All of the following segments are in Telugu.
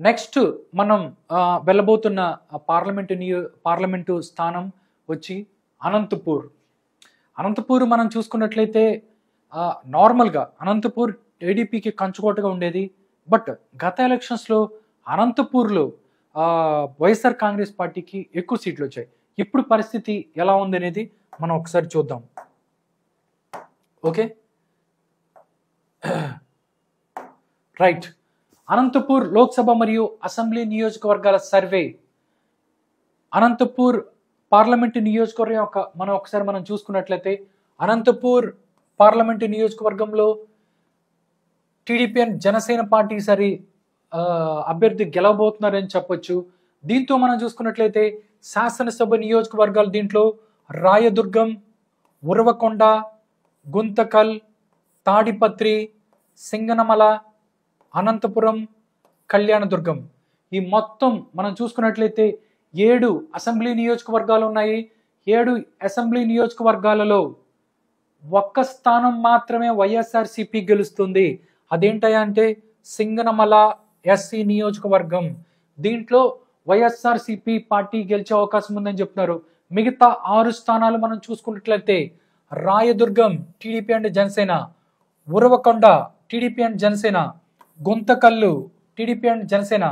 నెక్స్ట్ మనం వెళ్ళబోతున్న పార్లమెంటు స్థానం వచ్చి అనంతపూర్. అనంతపూర్ మనం చూసుకున్నట్లయితే నార్మల్గా అనంతపూర్ టీడీపీకి కంచుకోటగా ఉండేది. బట్ గత ఎలక్షన్స్లో అనంతపూర్లో వైఎస్ఆర్ కాంగ్రెస్ పార్టీకి ఎక్కువ సీట్లు వచ్చాయి. ఇప్పుడు పరిస్థితి ఎలా ఉందనేది మనం ఒకసారి చూద్దాం. Okay, right. అనంతపూర్ లోక్సభ మరియు అసెంబ్లీ నియోజకవర్గాల సర్వే. అనంతపూర్ పార్లమెంటు నియోజకవర్గం ఒకసారి మనం చూసుకున్నట్లయితే అనంతపూర్ పార్లమెంటు నియోజకవర్గంలో టీడీపీ అండ్ జనసేన పార్టీ సరి అభ్యర్థి గెలవబోతున్నారని చెప్పొచ్చు. దీంతో మనం చూసుకున్నట్లయితే శాసనసభ నియోజకవర్గాలు దీంట్లో రాయదుర్గం, ఉరవకొండ, గుంతకల్, తాడిపత్రి, సింగనమల, అనంతపురం, కళ్యాణదుర్గం. ఈ మొత్తం మనం చూసుకున్నట్లయితే 7 అసెంబ్లీ నియోజకవర్గాలు ఉన్నాయి. 7 అసెంబ్లీ నియోజకవర్గాలలో ఒక్క స్థానం మాత్రమే వైఎస్ఆర్సీపీ గెలుస్తుంది. అదేంటయ్యా అంటే సింగనమల ఎస్సీ నియోజకవర్గం. దీంట్లో వైఎస్ఆర్సీపీ పార్టీ గెలిచే అవకాశం ఉందని చెప్తున్నారు. మిగతా 6 స్థానాలు మనం చూసుకున్నట్లయితే Rayadurgam TDP and Janasena, Uravakonda TDP and Janasena, Guntakal TDP and Janasena,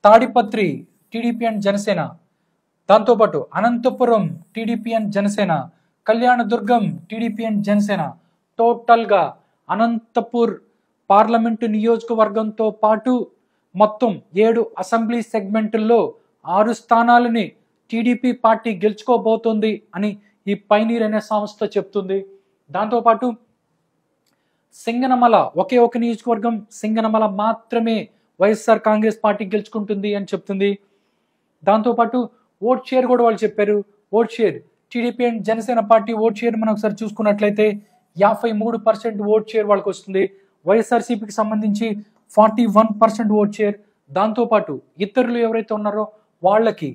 Tadipatri TDP and Janasena, దాంతోపాటు Anantapuram TDP and Janasena, Kalyanadurgam TDP and Janasena. టోటల్గా అనంతపూర్ పార్లమెంటు నియోజకవర్గంతో పాటు మొత్తం 7 అసెంబ్లీ సెగ్మెంటుల్లో 6 స్థానాలని టీడీపీ పార్టీ గెలుచుకోబోతోంది అని ఈ పైనీర్ అనే సంస్థ చెప్తుంది. దాంతోపాటు సింగనమల ఒకే ఒక నియోజకవర్గం సింగనమల మాత్రమే వైఎస్ఆర్ కాంగ్రెస్ పార్టీ గెలుచుకుంటుంది అని చెప్తుంది. దాంతోపాటు ఓట్ షేర్ కూడా వాళ్ళు చెప్పారు. Vote share TDP and Janasena party vote share మనం ఒకసారి చూసుకున్నట్లయితే 53% ఓట్ షేర్ వాళ్ళకి వస్తుంది. వైఎస్ఆర్సీపీకి సంబంధించి 41% ఓట్ షేర్. దాంతోపాటు ఇతరులు ఎవరైతే ఉన్నారో వాళ్ళకి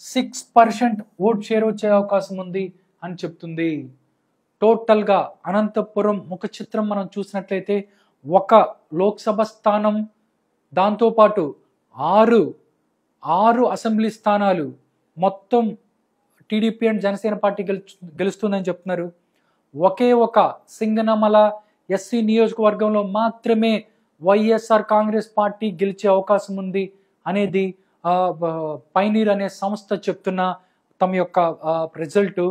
6% ఓట్ షేర్ వచ్చే అవకాశం ఉంది అని చెప్తుంది. టోటల్గా అనంతపురం ముఖ చిత్రం మనం చూసినట్లయితే ఒక లోక్సభ స్థానం, దాంతోపాటు 6 అసెంబ్లీ స్థానాలు మొత్తం టీడీపీ అండ్ జనసేన పార్టీ గెలుస్తుందని చెప్తున్నారు. ఒకే ఒక సింగనమల ఎస్సీ నియోజకవర్గంలో మాత్రమే వైఎస్ఆర్ కాంగ్రెస్ పార్టీ గెలిచే అవకాశం ఉంది అనేది పైనీర్ అనే సంస్థ చెప్తున్న తమ యొక్క రిజల్ట్.